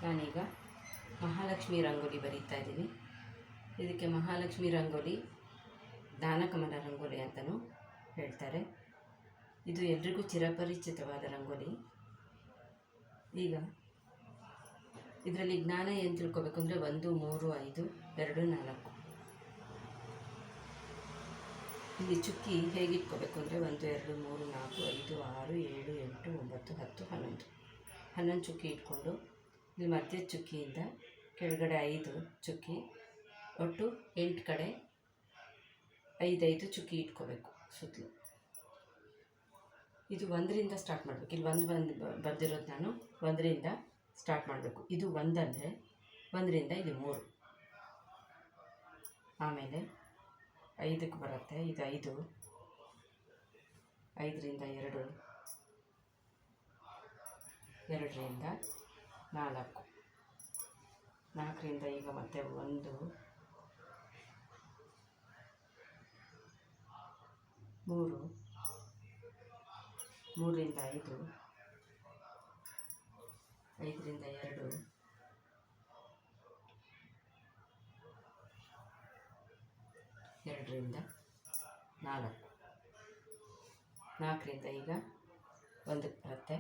ನಾನೀಗ ಮಹಾಲಕ್ಷ್ಮಿ ರಂಗೋಲಿ ಬರೀತಾ ಇದ್ದೀನಿ. ಇದಕ್ಕೆ ಮಹಾಲಕ್ಷ್ಮಿ ರಂಗೋಲಿ, ದಾನಕಮಲ ರಂಗೋಲಿ ಅಂತಲೂ ಹೇಳ್ತಾರೆ. ಇದು ಎಲ್ರಿಗೂ ಚಿರಪರಿಚಿತವಾದ ರಂಗೋಲಿ. ಈಗ ಇದರಲ್ಲಿ ಜ್ಞಾನ ಏನು ತಿಳ್ಕೊಬೇಕು ಅಂದರೆ 1, 3, 5, 2, 4. ಇಲ್ಲಿ ಚುಕ್ಕಿ ಹೇಗೆ ಇಟ್ಕೋಬೇಕು ಅಂದರೆ 1, 2, 3, 4, 5, 6, 7, 8, 9, 10, 11. 11 ಚುಕ್ಕಿ ಇಟ್ಕೊಂಡು ಇಲ್ಲಿ ಮಧ್ಯ ಚುಕ್ಕಿಯಿಂದ ಕೆಳಗಡೆ 5 ಚುಕ್ಕಿ, ಒಟ್ಟು 8 ಕಡೆ 5 ಚುಕ್ಕಿ ಇಟ್ಕೋಬೇಕು ಸುತ್ತಲೂ. ಇದು 1ರಿಂದ ಸ್ಟಾರ್ಟ್ ಮಾಡಬೇಕು. ಇಲ್ಲಿ 1 ಬರ್ದಿರೋದು ನಾನು 1ರಿಂದ ಸ್ಟಾರ್ಟ್ ಮಾಡಬೇಕು. ಇದು 1 ಅಂದರೆ 1ರಿಂದ ಇದು 3, ಆಮೇಲೆ 5ಕ್ಕೆ ಬರುತ್ತೆ. ಇದು 5, 5ರಿಂದ 2, 2ರಿಂದ 4, 4ರಿಂದ ಈಗ ಮತ್ತೆ 1, 3, 3ರಿಂದ 5, 5ರಿಂದ 2, 2ರಿಂದ 4, 4ರಿಂದ ಈಗ 1ಕ್ಕೆ ಬರುತ್ತೆ.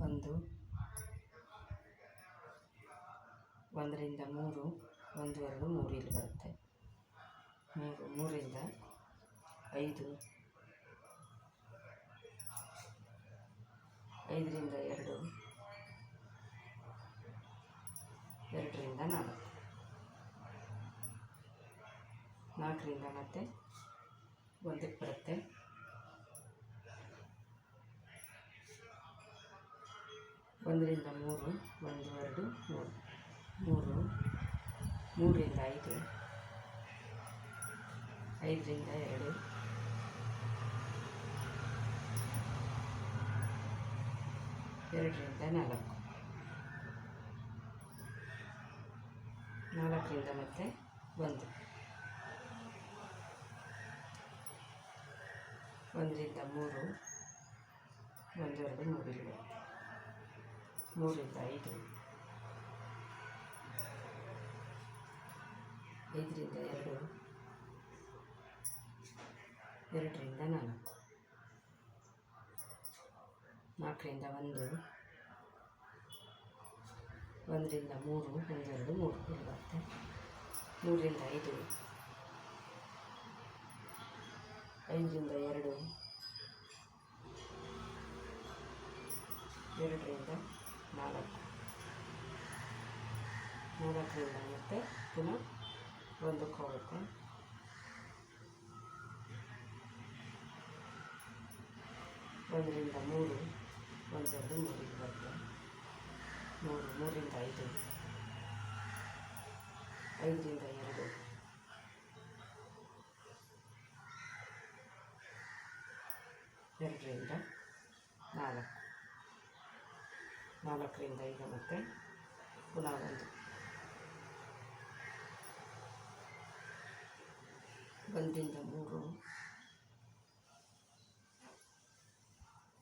1, 1ರಿಂದ 3, 1, 2, 3 ಇಲ್ಲಿ ಬರುತ್ತೆ. 3, 3ರಿಂದ 5, 5ರಿಂದ 2, 2ರಿಂದ 4, 4ರಿಂದ ಮತ್ತೆ 1ಕ್ಕೆ ಬರುತ್ತೆ. 1ರಿಂದ 3, 1, 2, 3, 3ರಿಂದ 5, 5ರಿಂದ 2, 2ರಿಂದ 4, 4ರಿಂದ ಮತ್ತೆ 1, 1ರಿಂದ 3, 1, 2, 3 ಇಲ್ಲಿ ಬರುತ್ತೆ. 3ರಿಂದ 5, 5ರಿಂದ 2, 2ರಿಂದ 4, 4ರಿಂದ 1, 1ರಿಂದ 3, 1, 2, 3 ಇಲ್ಲಿ ಬರುತ್ತೆ. 3ರಿಂದ 5, 5ರಿಂದ 2, 2ರಿಂದ 4, 4ರಿಂದ ಮತ್ತೆ ಪುನಃ 1ಕ್ಕೆ ಹೋಗುತ್ತೆ. 1ರಿಂದ 3, 1, 2, 3 ಇಲ್ಲಿ ಬರುತ್ತೆ. 3, 3ರಿಂದ 5, 5ರಿಂದ 2, 2ರಿಂದ 4, 4ರಿಂದ ಈಗ ಮತ್ತೆ ಪುನಃ 1, 1ರಿಂದ 3,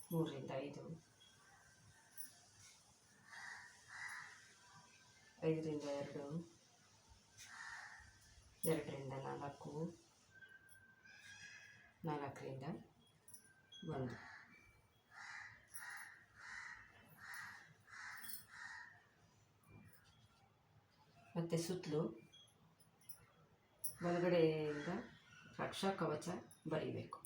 3ರಿಂದ 5, 5ರಿಂದ 2, 2ರಿಂದ 4, 4ರಿಂದ 1. ಮತ್ತು ಸುತ್ತಲೂ ಒಳಗಡೆಯಿಂದ ರಕ್ಷಾ ಕವಚ ಬರೀಬೇಕು.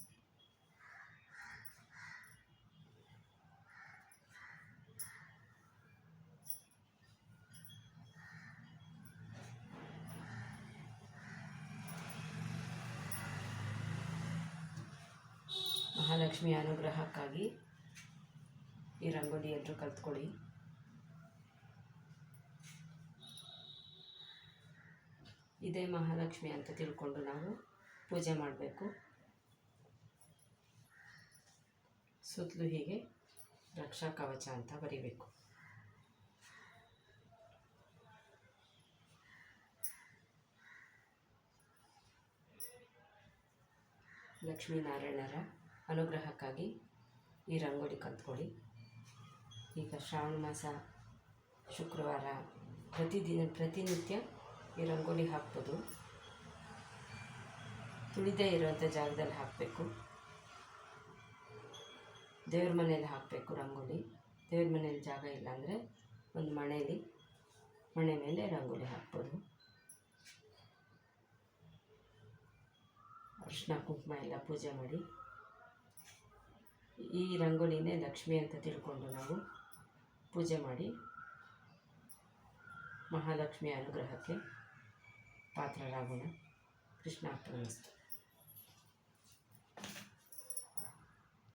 ಮಹಾಲಕ್ಷ್ಮಿ ಅನುಗ್ರಹಕ್ಕಾಗಿ ಈ ರಂಗೋಲಿ ಎಲ್ಲರೂ ಕಲ್ತ್ಕೊಳ್ಳಿ. ಇದೇ ಮಹಾಲಕ್ಷ್ಮಿ ಅಂತ ತಿಳ್ಕೊಂಡು ನಾವು ಪೂಜೆ ಮಾಡಬೇಕು. ಸುತ್ತಲೂ ಹೀಗೆ ರಕ್ಷಾ ಕವಚ ಅಂತ ಬರೀಬೇಕು. ಲಕ್ಷ್ಮೀನಾರಾಯಣರ ಅನುಗ್ರಹಕ್ಕಾಗಿ ಈ ರಂಗೋಲಿ ಕಲ್ತ್ಕೊಳ್ಳಿ. ಈಗ ಶ್ರಾವಣ ಮಾಸ ಶುಕ್ರವಾರ ಪ್ರತಿನಿತ್ಯ ಈ ರಂಗೋಲಿ ಹಾಕ್ಬೋದು. ತುಳಿದೇ ಇರೋವಂಥ ಜಾಗದಲ್ಲಿ ಹಾಕಬೇಕು. ದೇವ್ರ ಮನೇಲಿ ಹಾಕಬೇಕು ರಂಗೋಲಿ. ದೇವ್ರ ಮನೇಲಿ ಜಾಗ ಇಲ್ಲಾಂದರೆ ಒಂದು ಮಣೆ ಮೇಲೆ ರಂಗೋಲಿ ಹಾಕ್ಬೋದು. ಅರಿಶಿನ ಕುಂಕುಮ ಎಲ್ಲ ಪೂಜೆ ಮಾಡಿ, ಈ ರಂಗೋಲಿನೇ ಲಕ್ಷ್ಮಿ ಅಂತ ತಿಳ್ಕೊಂಡು ನಾವು ಪೂಜೆ ಮಾಡಿ ಮಹಾಲಕ್ಷ್ಮಿಯ ಅನುಗ್ರಹಕ್ಕೆ ಪಾತ್ರರಾಗೋಣ. ಕೃಷ್ಣಾರ್ಪಣಮಸ್ತು.